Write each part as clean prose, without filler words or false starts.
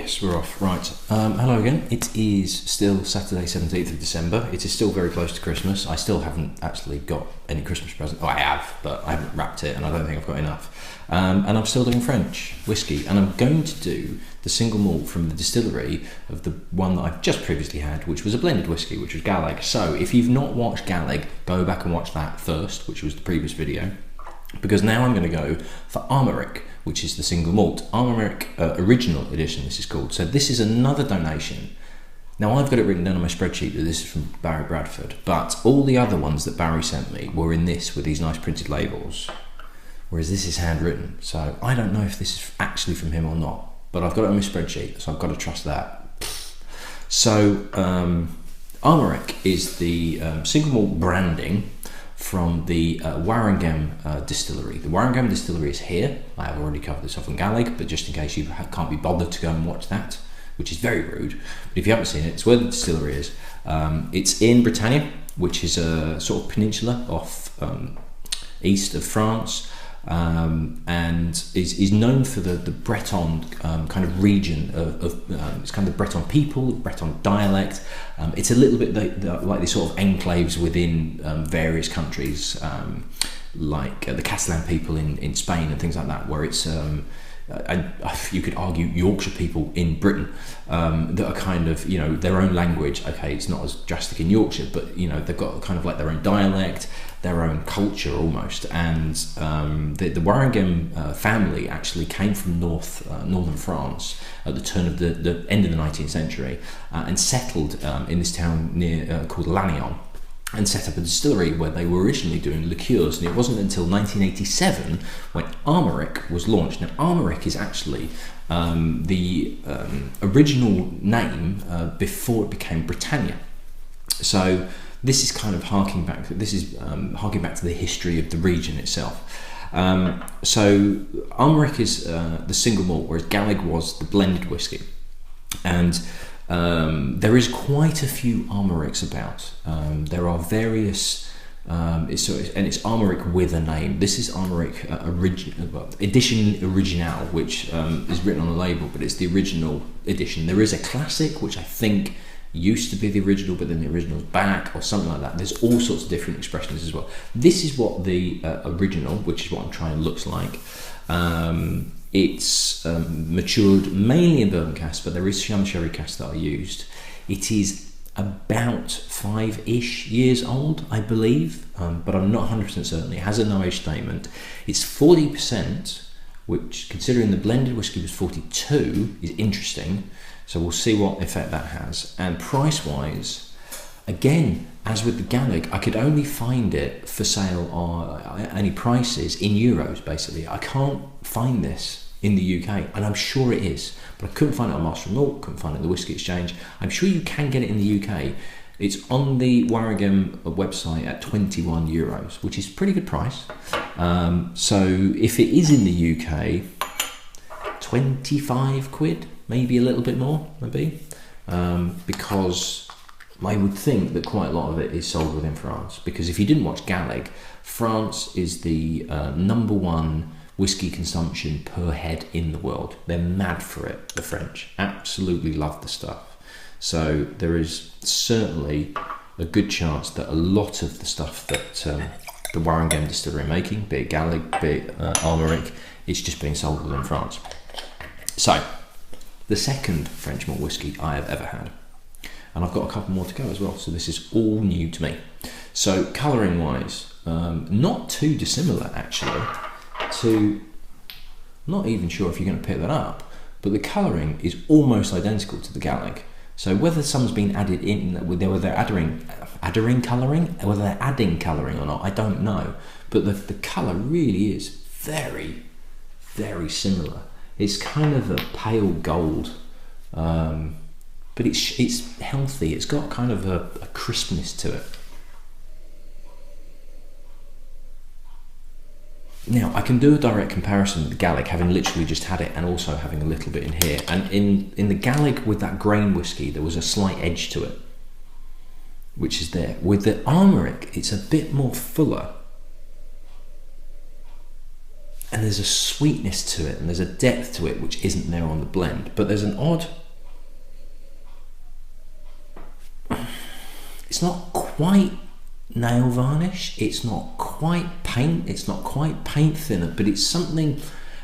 Yes, we're off. Right. Hello again. It is still Saturday, 17th of December. It is still very close to Christmas. I still haven't actually got any Christmas present. Oh, I have, but I haven't wrapped it, and I don't think I've got enough. And I'm still doing French whiskey, and I'm going to do the single malt from the distillery of the one that I've just previously had, which was a blended whiskey, which was Galleg. So if you've not watched Galleg, go back and watch that first, which was the previous video, because now I'm going to go for Armorik, which is the single malt. Armorik Original Edition, this is called. So this is another donation. Now I've got it written down on my spreadsheet that this is from Barry Bradford, but all the other ones that Barry sent me were in this with these nice printed labels, whereas this is handwritten. So I don't know if this is actually from him or not, but I've got it on my spreadsheet, so I've got to trust that. So Armorik is the single malt branding from the Warenghem Distillery. The Warenghem Distillery is here. I have already covered this off on Galleg, but just in case you can't be bothered to go and watch that, which is very rude, but if you haven't seen it, it's where the distillery is. It's in Britannia, which is a sort of peninsula off east of France, and is known for the Breton kind of region of it's kind of the Breton people, Breton dialect. It's a little bit like these sort of enclaves within various countries, like the Catalan people in Spain and things like that, where it's you could argue Yorkshire people in Britain that are kind of, you know, their own language. Okay, it's not as drastic in Yorkshire, but you know, they've got kind of like their own dialect, their own culture almost. And the Warenghem family actually came from northern France at the turn of the end of the 19th century and settled in this town near called Lannion, and set up a distillery where they were originally doing liqueurs. And it wasn't until 1987 when Armorik was launched. Now Armorik is actually the original name before it became Britannia. So this is kind of harking back to the history of the region itself. So Armorik is the single malt, whereas Galleg was the blended whiskey. And there is quite a few Armoriks about. There are various, and it's Armorik with a name. This is Armorik Edition Original, which is written on the label, but it's the original edition. There is a classic, which I think used to be the original, but then the original's back, or something like that. There's all sorts of different expressions as well. This is what the original, which is what I'm trying, looks like. It's matured mainly in bourbon casks, but there is some sherry casks that are used. It is about 5-ish years old, I believe, but I'm not 100% certain. It has a no age statement. It's 40%, which, considering the blended whiskey was 42, is interesting. So we'll see what effect that has. And price-wise, again, as with the Galleg, I could only find it for sale or any prices in euros, basically. I can't find this in the UK, and I'm sure it is, but I couldn't find it on Master of Malt, couldn't find it in the Whisky Exchange. I'm sure you can get it in the UK. It's on the Warenghem website at €21, which is a pretty good price. So if it is in the UK, 25 quid, maybe a little bit more, maybe, because I would think that quite a lot of it is sold within France, because if you didn't watch Galleg, France is the number one whiskey consumption per head in the world. They're mad for it, the French. Absolutely love the stuff. So there is certainly a good chance that a lot of the stuff that the Warenghem Distillery are making, be it Galleg, be it Armorik, it's just being sold within France. So, the second French malt whiskey I have ever had. And I've got a couple more to go as well, so this is all new to me. So, colouring wise, not too dissimilar actually to, I'm not even sure if you're going to pick that up, but the colouring is almost identical to the Galleg. So whether some's been added in, whether they're adding colouring, whether they're adding colouring or not, I don't know. But the colour really is very, very similar. It's kind of a pale gold, but it's healthy. It's got kind of a crispness to it. Now, I can do a direct comparison with the Galleg, having literally just had it and also having a little bit in here. And in the Galleg with that grain whiskey, there was a slight edge to it, which is there. With the Armorik, it's a bit more fuller. and there's a sweetness to it, and there's a depth to it which isn't there on the blend. But there's an odd, it's not quite nail varnish, it's not quite paint, it's not quite paint thinner, but it's something,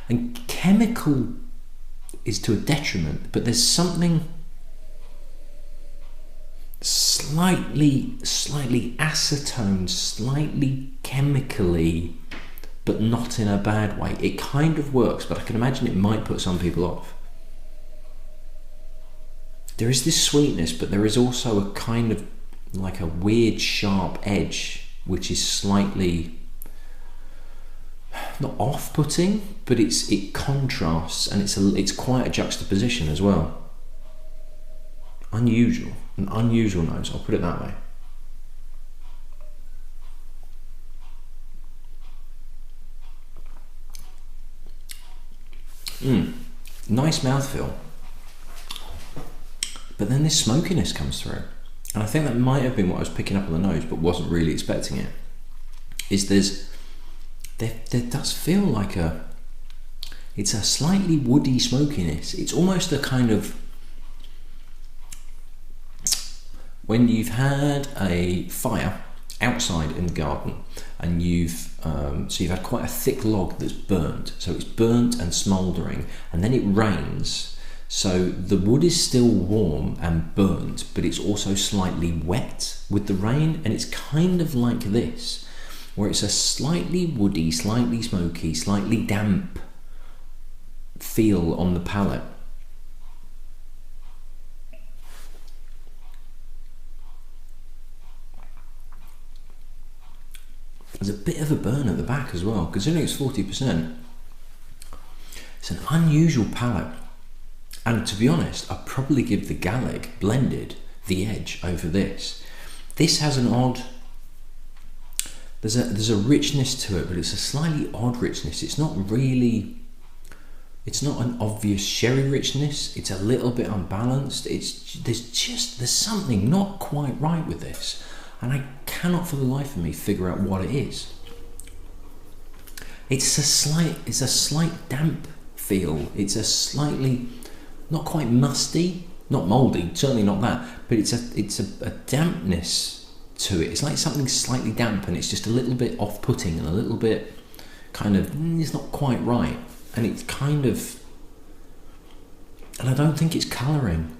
and chemical is to a detriment, but there's something slightly acetone, slightly chemically, but not in a bad way. It kind of works, but I can imagine it might put some people off. There is this sweetness, but there is also a kind of like a weird sharp edge, which is slightly not off-putting, but it contrasts, and it's quite a juxtaposition as well. Unusual, an unusual nose, I'll put it that way. Nice mouthfeel, but then this smokiness comes through, and I think that might have been what I was picking up on the nose, but wasn't really expecting it. There does feel like it's a slightly woody smokiness. It's almost a kind of, when you've had a fire outside in the garden, and you've had quite a thick log that's burnt, so it's burnt and smouldering, and then it rains, so the wood is still warm and burnt, but it's also slightly wet with the rain, and it's kind of like this, where it's a slightly woody, slightly smoky, slightly damp feel on the palate. There's a bit of a burn at the back as well, considering it's 40%. It's an unusual palate, and to be honest, I'd probably give the Gallic blended the edge over this. This has an odd, there's a richness to it, but it's a slightly odd richness. It's not an obvious sherry richness. It's a little bit unbalanced. There's something not quite right with this, and I cannot for the life of me figure out what it is. It's a slight damp feel. It's a slightly, not quite musty, not mouldy, certainly not that, but it's a dampness to it. It's like something slightly damp, and it's just a little bit off-putting and a little bit kind of, it's not quite right, and it's kind of, and I don't think it's colouring,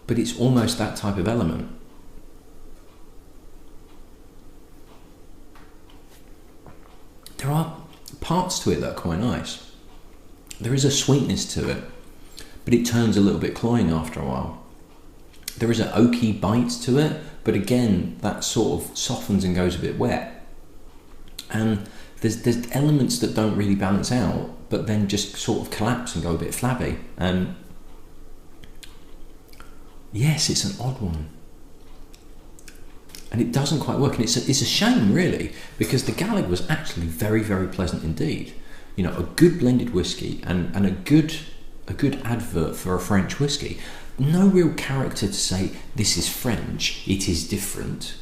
but it's almost that type of element. There are parts to it that are quite nice. There is a sweetness to it, but it turns a little bit cloying after a while. There is an oaky bite to it, but again, that sort of softens and goes a bit wet. And there's elements that don't really balance out, but then just sort of collapse and go a bit flabby. And yes, it's an odd one. And it doesn't quite work, and it's a shame really, because the Gallic was actually very, very pleasant indeed. You know, a good blended whiskey and a good advert for a French whiskey. No real character to say this is French, it is different,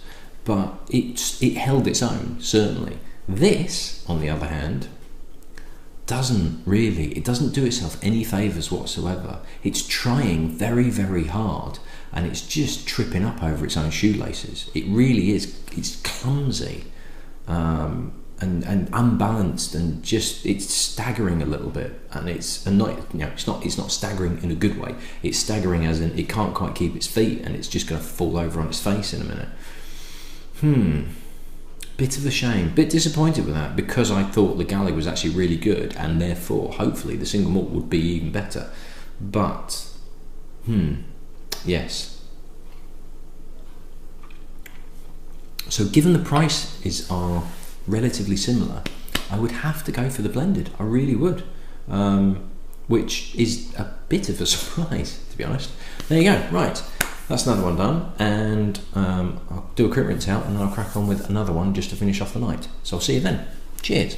but it held its own, certainly. This, on the other hand, doesn't do itself any favours whatsoever. It's trying very, very hard, and it's just tripping up over its own shoelaces. It really is. It's clumsy and unbalanced, and just, it's staggering a little bit, and it's not staggering in a good way. It's staggering as in it can't quite keep its feet, and it's just going to fall over on its face in a minute. Bit of a shame, bit disappointed with that, because I thought the Gallic was actually really good, and therefore hopefully the single malt would be even better. But yes. So given the prices are relatively similar, I would have to go for the blended. I really would, which is a bit of a surprise, to be honest. There you go. Right, that's another one done, and I'll do a quick rinse out, and then I'll crack on with another one just to finish off the night. So I'll see you then. Cheers.